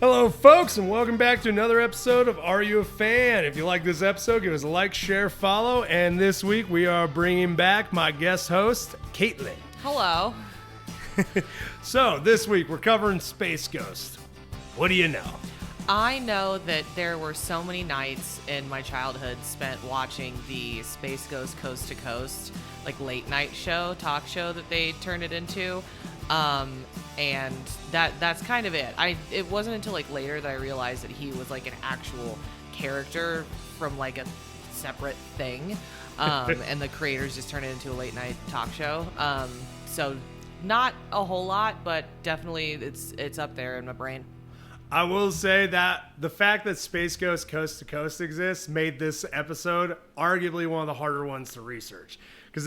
Hello, folks, and welcome back to another episode of Are You a Fan? If you like this episode, give us a like, share, follow. And this week, we are bringing back my guest host, Caitlin. Hello. So, this week, we're covering Space Ghost. What do you know? I know that there were so many nights in my childhood spent watching the Space Ghost Coast to Coast, like late night show, talk show that they turned it into. And that's kind of it. It wasn't until like later that I realized that he was like an actual character from like a separate thing. And the creators just turned it into a late night talk show. So not a whole lot, but definitely it's up there in my brain. I will say that the fact that Space Ghost Coast to Coast exists made this episode arguably one of the harder ones to research. Because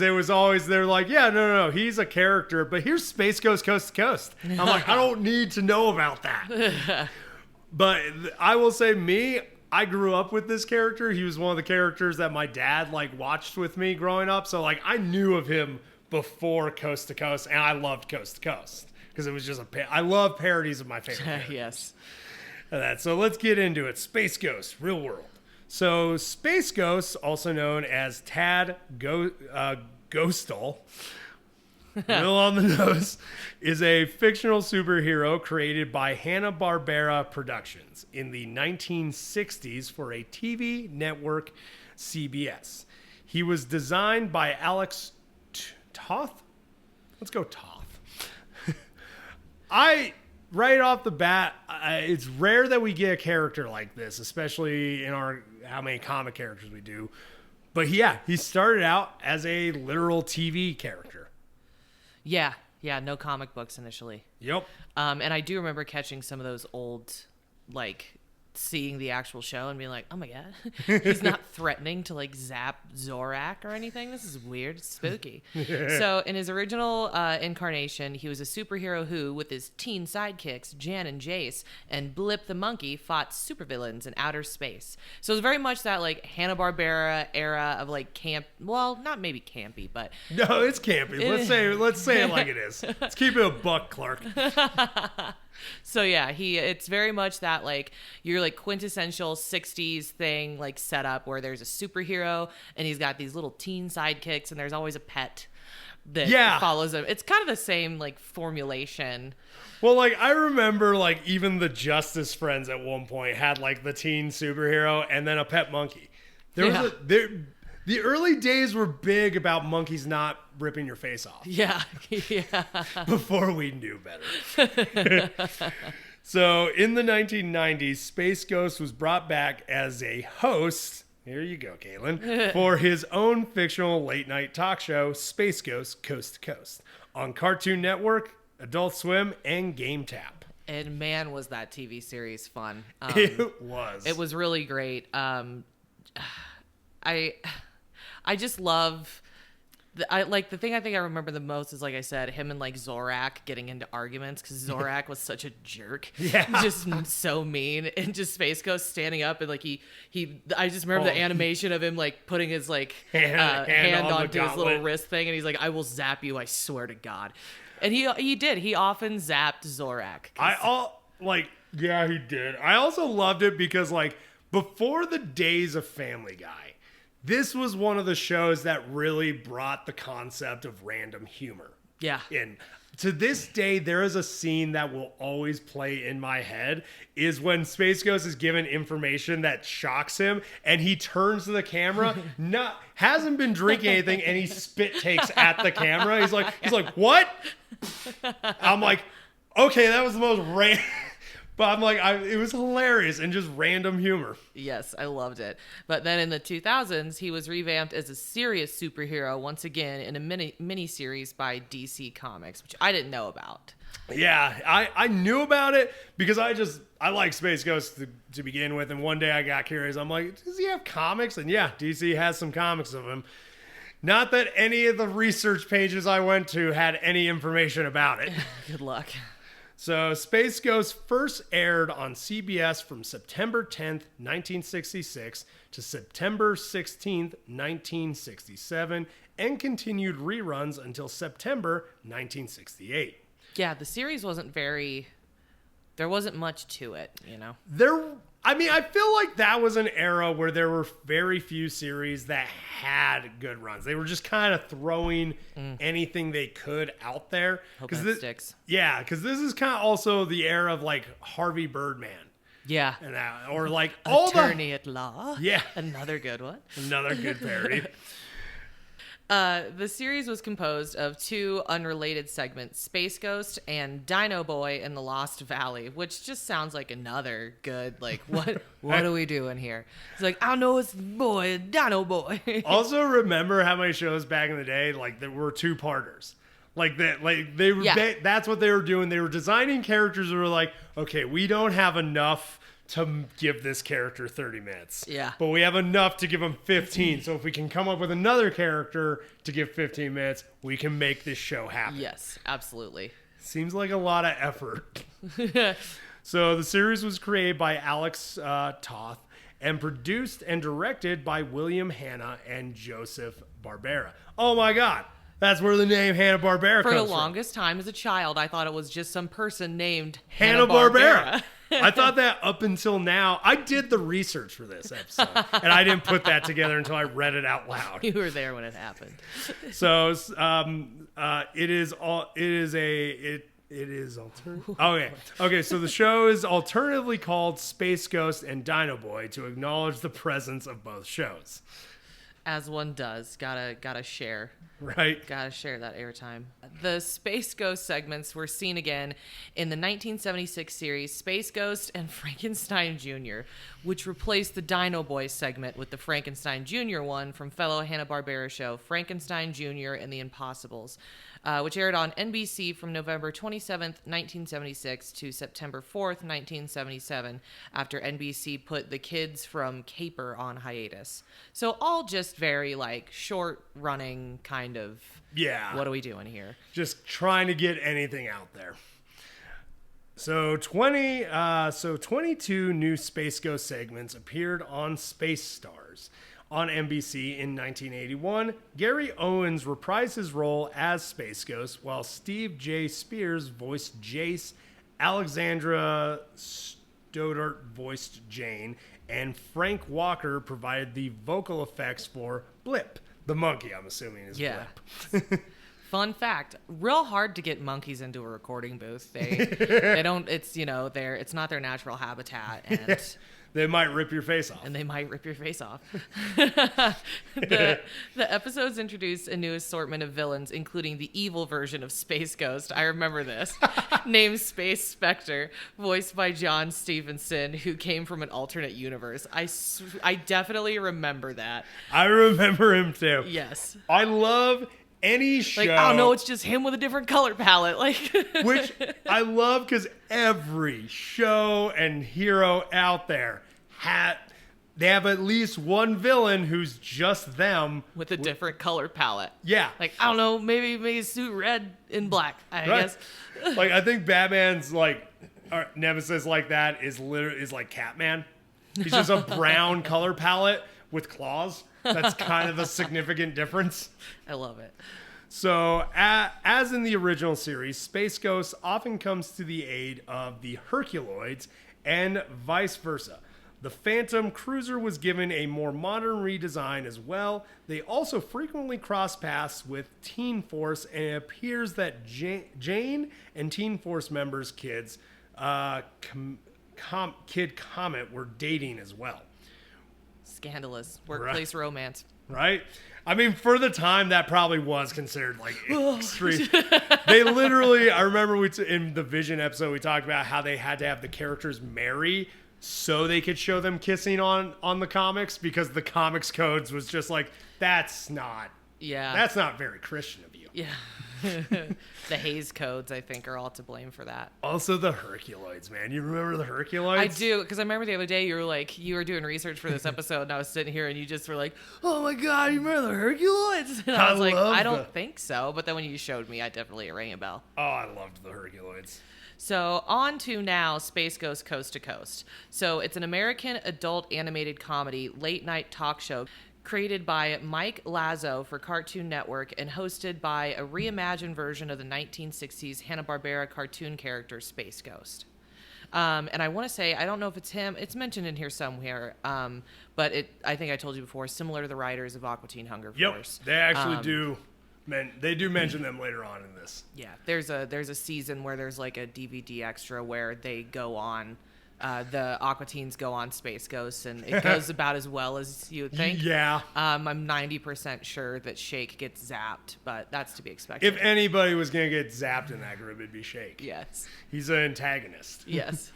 they're like, yeah, no, he's a character, but here's Space Ghost Coast to Coast. I'm like, I don't need to know about that. But I will say I grew up with this character. He was one of the characters that my dad like watched with me growing up. So like I knew of him before Coast to Coast, and I loved Coast to Coast. Because it was just I love parodies of my favorite characters. Yes. So let's get into it. Space Ghost, real world. So Space Ghost, also known as Tad Ghostal, real on the nose, is a fictional superhero created by Hanna-Barbera Productions in the 1960s for a TV network, CBS. He was designed by Alex Toth. Let's go Toth. Right off the bat, it's rare that we get a character like this, especially in how many comic characters we do. But yeah, he started out as a literal TV character. Yeah, no comic books initially. Yep. And I do remember catching some of those old, like, seeing the actual show and being like, oh my god, he's not threatening to like zap Zorak or anything. This is weird. It's spooky. So in his original incarnation, he was a superhero who, with his teen sidekicks, Jan and Jace, and Blip the monkey, fought supervillains in outer space. So it was very much that like Hanna-Barbera era of like camp. Well, not maybe campy, but no, it's campy. Let's say it like it is. Let's keep it a buck, Clark. So yeah, it's very much that like your like quintessential 60s thing like setup where there's a superhero and he's got these little teen sidekicks and there's always a pet that follows him. It's kind of the same like formulation. Well, like I remember like even the Justice Friends at one point had like the teen superhero and then a pet monkey. The early days were big about monkeys not ripping your face off. Yeah. Before we knew better. So in the 1990s, Space Ghost was brought back as a host, here you go, Caitlin, for his own fictional late-night talk show, Space Ghost Coast to Coast, on Cartoon Network, Adult Swim, and Game Tap. And man, was that TV series fun. It was. It was really great. I just love the thing I think I remember the most is, like I said, him and like Zorak getting into arguments because Zorak was such a jerk. Yeah. Just so mean. And just Space Ghost standing up and like I just remember the animation of him like putting his like hand onto his little wrist thing and he's like, I will zap you, I swear to God. And he did. He often zapped Zorak. Yeah, he did. I also loved it because like before the days of Family Guy, this was one of the shows that really brought the concept of random humor. Yeah. In. To this day, there is a scene that will always play in my head is when Space Ghost is given information that shocks him and he turns to the camera, hasn't been drinking anything, and he spit takes at the camera. He's like, what? I'm like, okay, that was the most random. But I'm like, it was hilarious and just random humor. Yes, I loved it. But then in the 2000s, he was revamped as a serious superhero once again in a mini series by DC Comics, which I didn't know about. Yeah, I knew about it because I like Space Ghost to begin with. And one day I got curious. I'm like, does he have comics? And yeah, DC has some comics of him. Not that any of the research pages I went to had any information about it. Good luck. So Space Ghost first aired on CBS from September 10th, 1966 to September 16th, 1967, and continued reruns until September 1968. Yeah, the series wasn't very There wasn't much to it, you know? I feel like that was an era where there were very few series that had good runs. They were just kind of throwing anything they could out there. Hoping it sticks. Yeah, because this is kind of also the era of like Harvey Birdman. Yeah. And that, or like all Attorney at Law. Yeah. Another good one. Another good parody. The series was composed of 2 unrelated segments, Space Ghost and Dino Boy in the Lost Valley, which just sounds like another good, like, what are we doing here? It's like, I don't know, it's boy, Dino Boy. Also, remember how many shows back in the day, like, there were 2-parters. Like that, like they were. Yeah. That's what they were doing. They were designing characters that were like, okay, we don't have enough to give this character 30 minutes. Yeah. But we have enough to give him 15. So if we can come up with another character to give 15 minutes, we can make this show happen. Yes, absolutely. Seems like a lot of effort. So the series was created by Alex Toth and produced and directed by William Hanna and Joseph Barbera. Oh my God. That's where the name Hanna-Barbera comes from. For the longest time as a child, I thought it was just some person named Hanna-Barbera. I thought that up until now. I did the research for this episode, and I didn't put that together until I read it out loud. You were there when it happened. So it is okay. So the show is alternatively called Space Ghost and Dino Boy to acknowledge the presence of both shows. As one does, gotta share. Right. Gotta share that airtime. The Space Ghost segments were seen again in the 1976 series Space Ghost and Frankenstein Jr., which replaced the Dino Boy segment with the Frankenstein Jr. one from fellow Hanna-Barbera show Frankenstein Jr. and the Impossibles, which aired on NBC from November 27th, 1976 to September 4th, 1977, after NBC put The Kids from Caper on hiatus. So all just very, like, short-running kind of, what are we doing here? Just trying to get anything out there. So 22 new Space Ghost segments appeared on Space Stars. On NBC in 1981, Gary Owens reprised his role as Space Ghost, while Steve J. Spears voiced Jace, Alexandra Stoddart voiced Jane, and Frank Walker provided the vocal effects for Blip, the monkey, I'm assuming is Blip. Fun fact, real hard to get monkeys into a recording booth. They don't, it's, it's not their natural habitat, and they might rip your face off. And they might rip your face off. The episodes introduced a new assortment of villains, including the evil version of Space Ghost. I remember this. Named Space Spectre, voiced by John Stevenson, who came from an alternate universe. I definitely remember that. I remember him too. Yes. I love any show. Like, I don't know, it's just him with a different color palette. Like, which I love because every show and hero out there they have at least one villain who's just them with a different color palette. Yeah. Like, I don't know, maybe make his suit red and black, I guess. Like, I think Batman's nemesis like that is like Catman. He's just a brown color palette with claws. That's kind of a significant difference. I love it. So, as in the original series, Space Ghost often comes to the aid of the Herculoids and vice versa. The Phantom Cruiser was given a more modern redesign as well. They also frequently cross paths with Teen Force, and it appears that Jane and Teen Force members' kids, Kid Comet, were dating as well. Scandalous workplace romance. Right? I mean, for the time, that probably was considered like extreme. They literally, I remember in the Vision episode, we talked about how they had to have the characters marry so they could show them kissing on the comics, because the comics codes was just like, that's not very Christian of you. Yeah. The Hays codes, I think, are all to blame for that. Also the Herculoids, man. You remember the Herculoids? I do, because I remember the other day you were doing research for this episode, and I was sitting here and you just were like, oh my God, you remember the Herculoids? And I was like, I don't think so. But then when you showed me, I definitely rang a bell. Oh, I loved the Herculoids. So on to now Space Ghost Coast to Coast. So it's an American adult animated comedy late night talk show created by Mike Lazo for Cartoon Network and hosted by a reimagined version of the 1960s Hanna-Barbera cartoon character Space Ghost. And I want to say, I don't know if it's him. It's mentioned in here somewhere. But I think I told you before, similar to the writers of Aqua Teen Hunger Force. Yep, they actually do. They do mention them later on in this. Yeah, there's a season where there's like a DVD extra where they go on. The Aqua Teens go on Space Ghosts, and it goes about as well as you would think. Yeah. I'm 90% sure that Shake gets zapped, but that's to be expected. If anybody was going to get zapped in that group, it'd be Shake. Yes. He's an antagonist. Yes.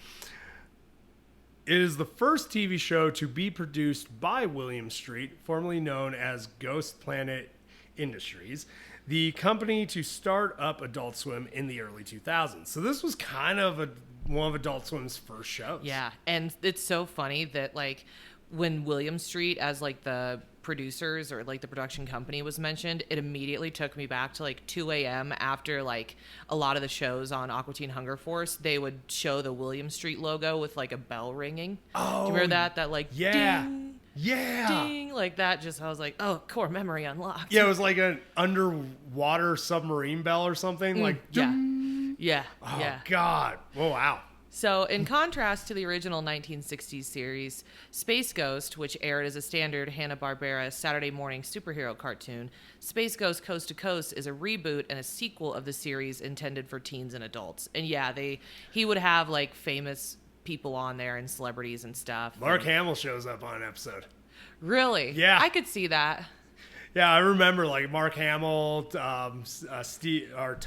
It is the first TV show to be produced by William Street, formerly known as Ghost Planet Industries, the company to start up Adult Swim in the early 2000s. So this was kind of one of Adult Swim's first shows. Yeah, and it's so funny that like when William Street as like the producers or like the production company was mentioned, it immediately took me back to like 2 a.m. after like a lot of the shows on Aqua Teen Hunger Force. They would show the William Street logo with like a bell ringing. Oh, do you remember that? That like yeah. ding, yeah, ding, like that. Just I was like, oh, core memory unlocked. Yeah, it was like an underwater submarine bell or something. Like yeah, yeah, oh yeah. God, oh wow. So, in contrast to the original 1960s series, Space Ghost, which aired as a standard Hanna-Barbera Saturday morning superhero cartoon, Space Ghost Coast to Coast is a reboot and a sequel of the series intended for teens and adults. And yeah, he would have like famous people on there and celebrities and stuff. Mark Hamill shows up on an episode. Really? Yeah. I could see that. Yeah, I remember like Mark Hamill, Steve, or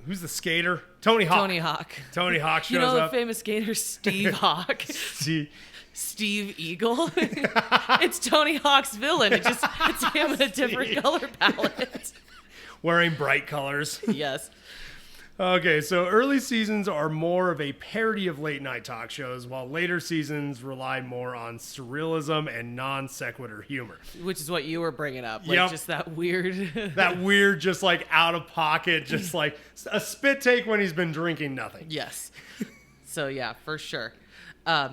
who's the skater? Tony Hawk. Tony Hawk. Tony Hawk shows You know the up. famous skater Steve Hawk? Steve Eagle? It's Tony Hawk's villain. It's him in a different color palette. Wearing bright colors. Yes. Okay, so early seasons are more of a parody of late night talk shows, while later seasons rely more on surrealism and non sequitur humor. Which is what you were bringing up. Like, Yep. just that weird... That weird, just like out of pocket, just like a spit take when he's been drinking nothing. Yes. So, yeah, for sure.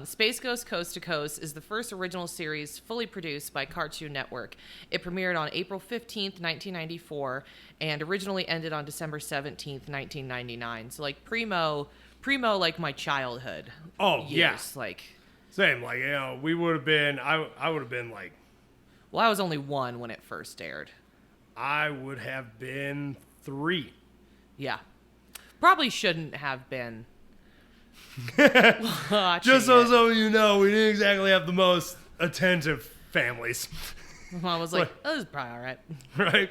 Space Ghost Coast to Coast is the first original series fully produced by Cartoon Network. It premiered on April 15th, 1994, and originally ended on December 17th, 1999. So, like, primo, like, my childhood. Oh, years. yeah. Like, Same, like, you know, we would have been, I would have been like... Well, I was only 1 when it first aired. I would have been 3. Yeah. Probably shouldn't have been... Just so some of you know, we didn't exactly have the most attentive families. I was like, oh, this is probably all right. Right?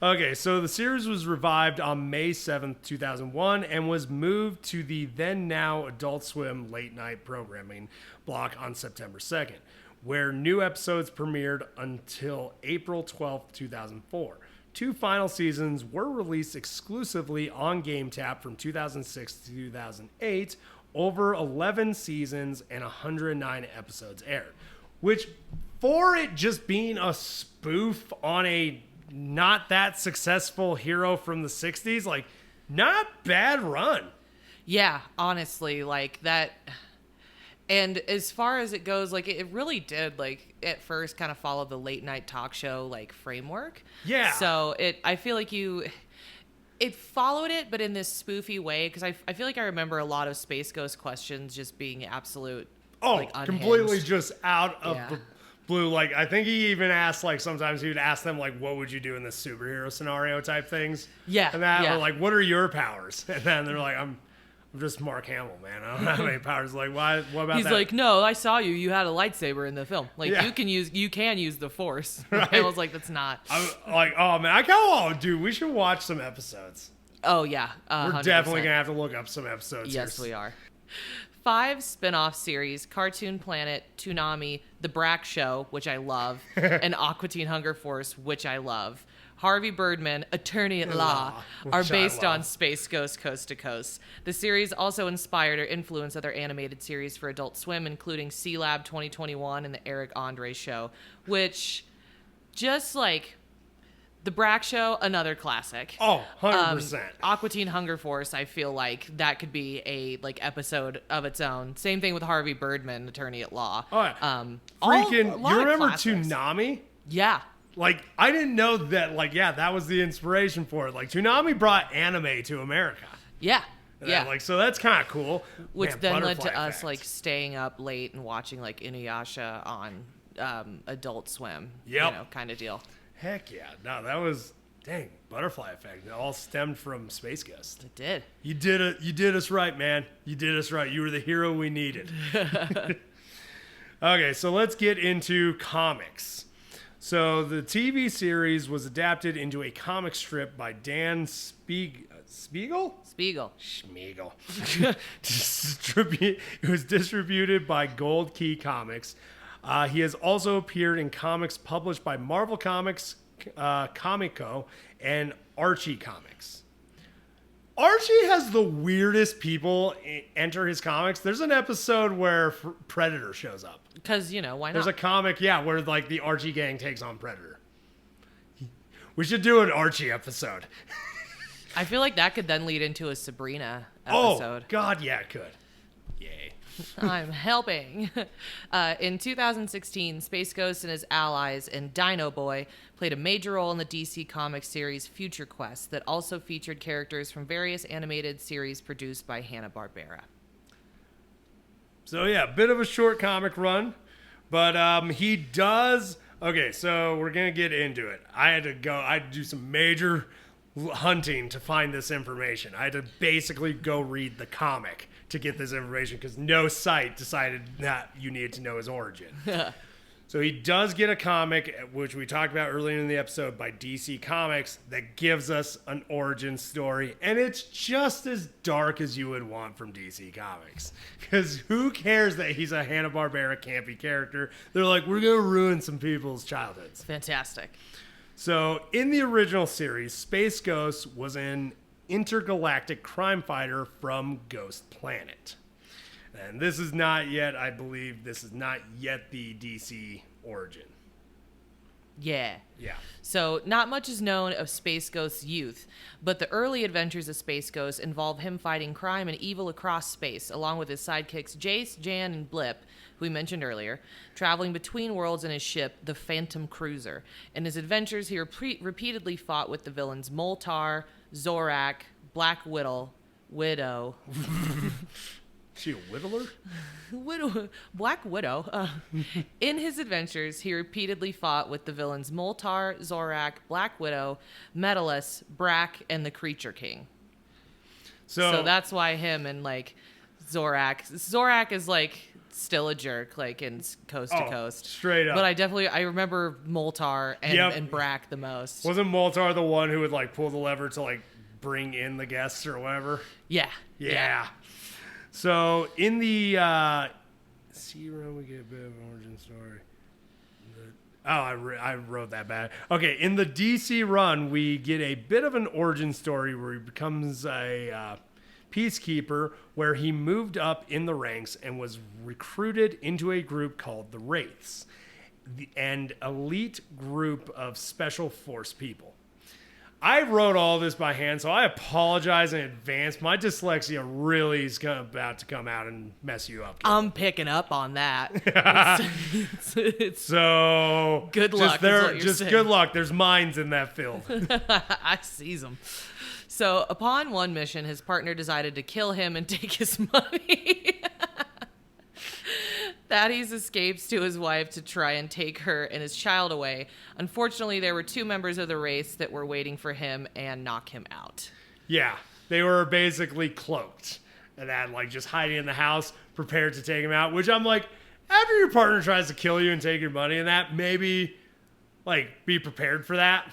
Okay, so the series was revived on May 7th, 2001, and was moved to the then-now Adult Swim late-night programming block on September 2nd, where new episodes premiered until April 12th, 2004. 2 final seasons were released exclusively on GameTap from 2006 to 2008, over 11 seasons and 109 episodes aired, which, for it just being a spoof on a not that successful hero from the 60s, like, not bad run. Yeah, honestly, like that. And as far as it goes, like it really did, like at first kind of follow the late night talk show like framework. Yeah. So I feel like it followed it, but in this spoofy way, because I feel like I remember a lot of Space Ghost questions just being absolute. Oh, like, completely unhinged. just out of the blue. Like, I think he even asked, like, sometimes he would ask them, like, what would you do in this superhero scenario type things? Yeah. And that, yeah. or like, what are your powers? And then they're like, I'm just Mark Hamill, man. I don't have any powers. Like, why? What about He's that? like, no, I saw you. You had a lightsaber in the film. Like, Yeah. you can use the Force. Right. I was like, that's not. I'm like, oh, man. I kind of, dude, we should watch some episodes. Oh, yeah. We're 100%. definitely going to have to look up some episodes. Yes, here. we are. 5 spin-off series, Cartoon Planet, Toonami, The Brack Show, which I love, and Aqua Teen Hunger Force, which I love. Harvey Birdman, Attorney at Law, are based on Space Ghost Coast to Coast. The series also inspired or influenced other animated series for Adult Swim, including C-Lab 2021 and The Eric Andre Show, which, just like The Brack Show, another classic. Oh, 100%. Aqua Teen Hunger Force, I feel like that could be a episode of its own. Same thing with Harvey Birdman, Attorney at Law. Oh, yeah. A Freaking, lot you of remember classics. Toonami? Yeah. Like, I didn't know that, like, yeah, that was the inspiration for it. Like, Toonami brought anime to America. Yeah. Yeah. Like, so that's kind of cool. Which Man, then led to butterfly us effect. like staying up late and watching like Inuyasha on Adult Swim. Yep. You know, kind of deal. Heck yeah. No, that was, dang, butterfly effect. It all stemmed from Space Ghost. It did. You did it. You did us right, man. You did us right. You were the hero we needed. Okay, so let's get into comics. So the TV series was adapted into a comic strip by Dan Spiegel? Spiegel. Schmiegel. It was distributed by Gold Key Comics. He has also appeared in comics published by Marvel Comics, Comico, and Archie Comics. Archie has the weirdest people enter his comics. There's an episode where Predator shows up. Because, you know, why not? There's a comic, where like the Archie gang takes on Predator. We should do an Archie episode. I feel like that could then lead into a Sabrina episode. Oh, God, yeah, it could. Yay. I'm helping. In 2016, Space Ghost and his allies and Dino Boy played a major role in the DC Comics series Future Quest that also featured characters from various animated series produced by Hanna-Barbera. So, yeah, bit of a short comic run, but he does... Okay, so we're going to get into it. I had to do some major hunting to find this information. I had to basically go read the comic to get this information because no site decided that you needed to know his origin. So he does get a comic, which we talked about earlier in the episode, by DC Comics that gives us an origin story. And it's just as dark as you would want from DC Comics. Because who cares that he's a Hanna-Barbera campy character? They're like, we're going to ruin some people's childhoods. Fantastic. So in the original series, Space Ghost was an intergalactic crime fighter from Ghost Planet. And this is not yet, I believe, the DC origin. Yeah. Yeah. So not much is known of Space Ghost's youth, but the early adventures of Space Ghost involve him fighting crime and evil across space, along with his sidekicks Jace, Jan, and Blip, who we mentioned earlier, traveling between worlds in his ship, the Phantom Cruiser. In his adventures, he repeatedly fought with the villains Moltar, Zorak, Black Widow. She a whittler? Black Widow. In his adventures, he repeatedly fought with the villains Moltar, Zorak, Black Widow, Metalus, Brack, and the Creature King. So that's why him and like Zorak is like still a jerk, like in Coast to Coast. Straight up. But I remember Moltar and Brack the most. Wasn't Moltar the one who would like pull the lever to like bring in the guests or whatever? Yeah. So in the C-Run, we get a bit of an origin story. I wrote that bad. Okay, in the DC run, we get a bit of an origin story where he becomes a peacekeeper, where he moved up in the ranks and was recruited into a group called the Wraiths, an elite group of special force people. I wrote all this by hand, so I apologize in advance. My dyslexia really is about to come out and mess you up. I'm picking up on that. It's so good luck. Good luck. There's mines in that field. I seize them. So upon one mission, his partner decided to kill him and take his money. Thaddeus escapes to his wife to try and take her and his child away. Unfortunately, there were two members of the race that were waiting for him and knock him out. Yeah, they were basically cloaked and that, like, just hiding in the house, prepared to take him out. Which I'm like, after your partner tries to kill you and take your money and that, maybe, like, be prepared for that.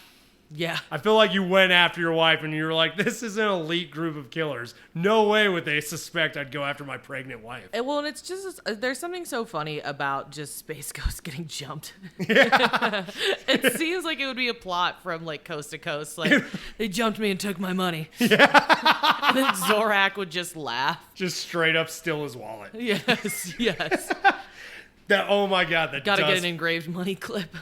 Yeah. I feel like you went after your wife and you were like, this is an elite group of killers. No way would they suspect I'd go after my pregnant wife. And it's just, there's something so funny about just Space Ghost getting jumped. Yeah. It seems like it would be a plot from like Coast to Coast. Like, they jumped me and took my money. Yeah. And then Zorak would just laugh. Just straight up steal his wallet. Yes. Oh my God. Gotta get an engraved money clip.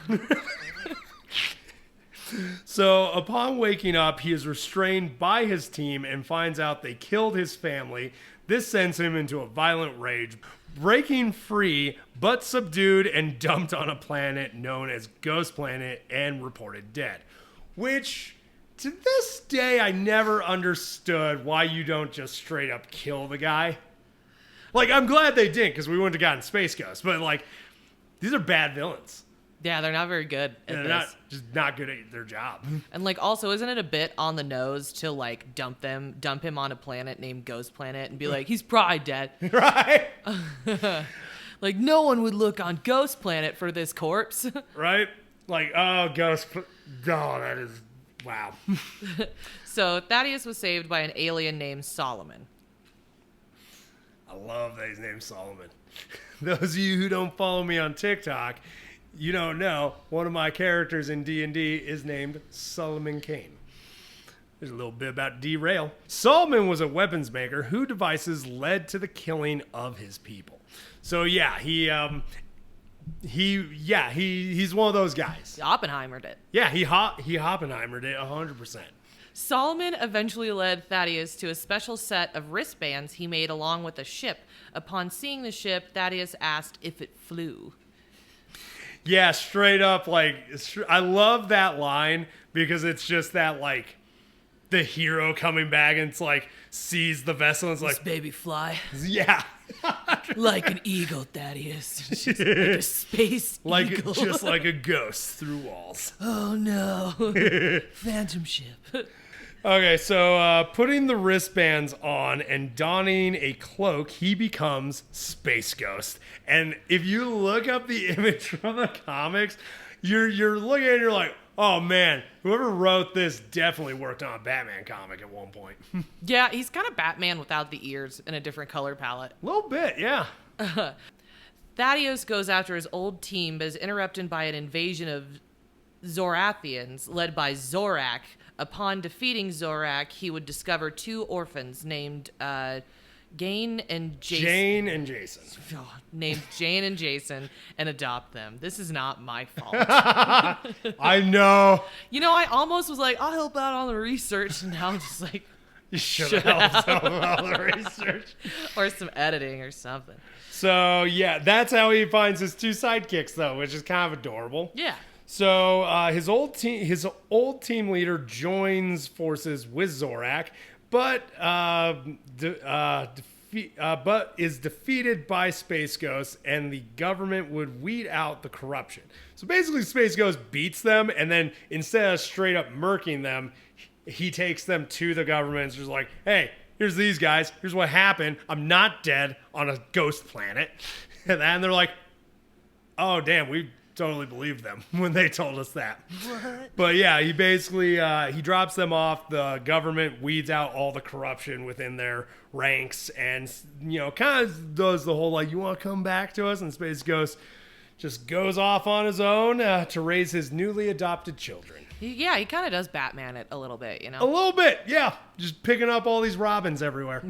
So, upon waking up, he is restrained by his team and finds out they killed his family. This sends him into a violent rage, breaking free, but subdued and dumped on a planet known as Ghost Planet and reported dead. Which to this day, I never understood why you don't just straight up kill the guy. Like, I'm glad they didn't, because we wouldn't have gotten Space Ghost. But, like, these are bad villains. Yeah, they're not very good at They're this. not good at their job. And, like, also, isn't it a bit on the nose to, like, dump him on a planet named Ghost Planet and be like, he's probably dead. Right? Like, no one would look on Ghost Planet for this corpse. Right? Like, oh, that is, wow. So, Thaddeus was saved by an alien named Solomon. I love that he's named Solomon. Those of you who don't follow me on TikTok, you don't know, one of my characters in D&D is named Solomon Kane. There's a little bit about derail. Solomon was a weapons maker whose devices led to the killing of his people. So yeah, he's one of those guys. Oppenheimered it. Yeah, he Oppenheimered it 100%. Solomon eventually led Thaddeus to a special set of wristbands he made along with a ship. Upon seeing the ship, Thaddeus asked if it flew. Yeah, straight up, like, I love that line because it's just that, like, the hero coming back and it's like, sees the vessel and it's This like, baby fly. yeah. Like an eagle, Thaddeus. Just like a space eagle. Just like a ghost through walls. Oh no. Phantom ship. Okay, so putting the wristbands on and donning a cloak, he becomes Space Ghost. And if you look up the image from the comics, you're looking at it and you're like, oh man, whoever wrote this definitely worked on a Batman comic at one point. Yeah, he's kind of Batman without the ears and a different color palette. A little bit, yeah. Thaddeus goes after his old team, but is interrupted by an invasion of Zorathians led by Zorak. Upon defeating Zorak, he would discover two orphans named Jane and Jason. Named Jane and Jason and adopt them. This is not my fault. I know. You know, I almost was like, I'll help out on the research, and now I'm just like, You should have helped out with all the research. or some editing or something. So, yeah, that's how he finds his two sidekicks, though, which is kind of adorable. Yeah. So his old team leader joins forces with Zorak, but is defeated by Space Ghost, and the government would weed out the corruption. So basically, Space Ghost beats them, and then instead of straight up murking them, he takes them to the government and is just like, hey, here's these guys. Here's what happened. I'm not dead on a ghost planet. And then they're like, oh, damn, we totally believed them when they told us that. What? But yeah, he basically he drops them off. The government weeds out all the corruption within their ranks, and kind of does the whole like, you want to come back to us? And Space Ghost just goes off on his own to raise his newly adopted children. Yeah, he kind of does Batman it a little bit, A little bit, yeah. Just picking up all these Robins everywhere.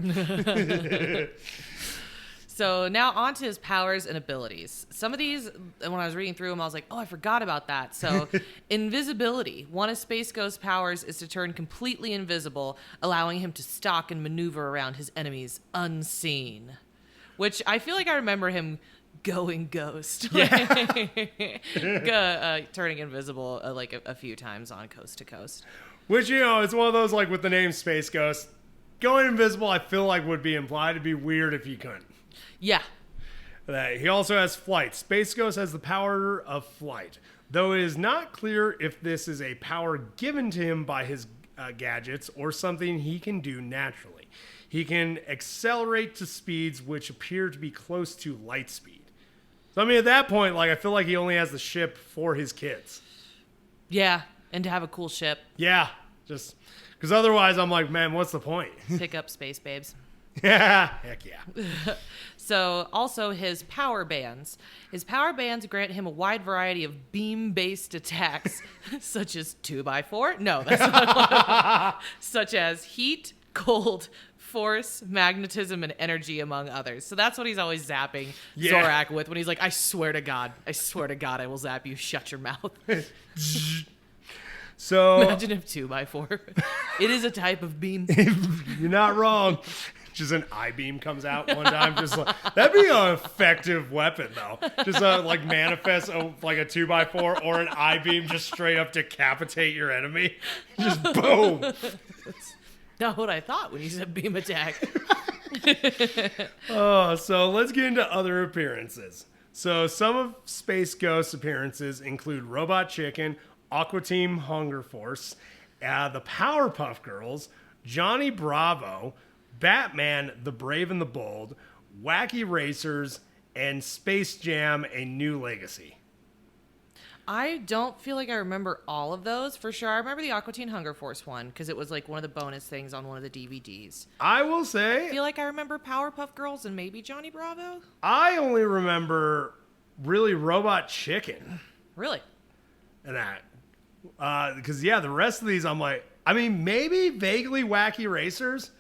So now on to his powers and abilities. Some of these, when I was reading through them, I was like, oh, I forgot about that. So invisibility. One of Space Ghost's powers is to turn completely invisible, allowing him to stalk and maneuver around his enemies unseen. Which I feel like I remember him going ghost. Yeah. Turning invisible like a few times on Coast to Coast. Which, it's one of those, like, with the name Space Ghost. Going invisible, I feel like, would be implied. It'd be weird if you couldn't. Yeah. He also has flight. Space Ghost has the power of flight, though it is not clear if this is a power given to him by his gadgets or something he can do naturally. He can accelerate to speeds which appear to be close to light speed. So, I mean, at that point, like, I feel like he only has the ship for his kids. Yeah, and to have a cool ship. Yeah, just because otherwise I'm like, man, what's the point? Pick up space babes. Yeah, heck yeah. So, also his power bands. His power bands grant him a wide variety of beam-based attacks, such as 2x4. No, that's not one of them. Such as heat, cold, force, magnetism, and energy, among others. So that's what he's always zapping Zorak with when he's like, I swear to God, I will zap you. Shut your mouth. So imagine if 2x4. It is a type of beam. You're not wrong. just an I-beam comes out one time. Just like, that'd be an effective weapon, though. Just like manifest like a 2x4 or an I-beam just straight up decapitate your enemy. Just boom. That's not what I thought when you said beam attack. So let's get into other appearances. So some of Space Ghost's appearances include Robot Chicken, Aqua Team Hunger Force, the Powerpuff Girls, Johnny Bravo, Batman, The Brave and the Bold, Wacky Racers, and Space Jam: A New Legacy. I don't feel like I remember all of those for sure. I remember the Aqua Teen Hunger Force one because it was like one of the bonus things on one of the DVDs. I will say, I feel like I remember Powerpuff Girls and maybe Johnny Bravo. I only remember really Robot Chicken. Really? And that. Because, yeah, the rest of these, I'm like, I mean, maybe vaguely Wacky Racers.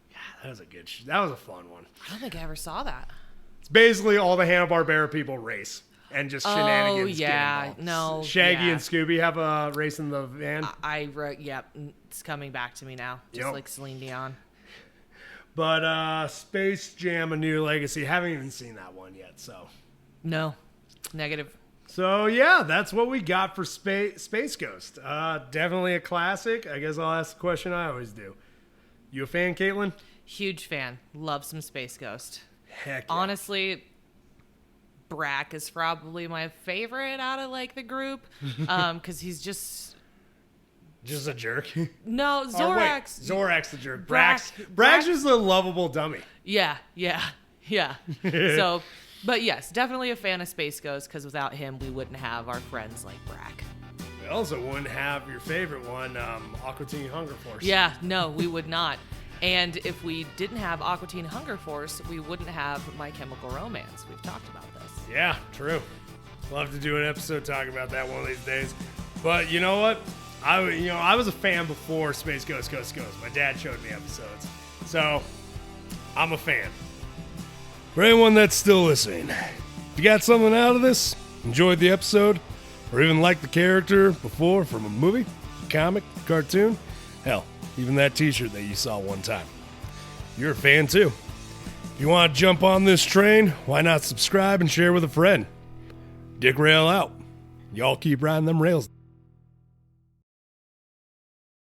Yeah, that was that was a fun one. I don't think I ever saw that. It's basically all the Hanna-Barbera people race and just shenanigans. Oh, yeah. No. Shaggy yeah. and Scooby have a race in the van. I wrote, yep. It's coming back to me now. Just like Celine Dion. But Space Jam: A New Legacy, haven't even seen that one yet, so. No. Negative. So, yeah, that's what we got for Space Ghost. Definitely a classic. I guess I'll ask the question I always do. You a fan, Caitlin? Huge fan. Love some Space Ghost. Heck yeah. Honestly, Brack is probably my favorite out of like the group because he's just a jerk. No, Zorax. Zorax the jerk. Brack's just a lovable dummy. Yeah. So, but yes, definitely a fan of Space Ghost because without him, we wouldn't have our friends like Brack. We also wouldn't have your favorite one, Aqua Teen Hunger Force. Yeah, no, we would not. And if we didn't have Aqua Teen Hunger Force, we wouldn't have My Chemical Romance. We've talked about this. Yeah, true. Love to do an episode talking about that one of these days. But you know what? I was a fan before Space Ghost. My dad showed me episodes. So, I'm a fan. For anyone that's still listening, if you got something out of this, enjoyed the episode, or even liked the character before from a movie, comic, cartoon, hell, even that t-shirt that you saw one time, you're a fan too. If you want to jump on this train, why not subscribe and share with a friend? Dick Rail out. Y'all keep riding them rails.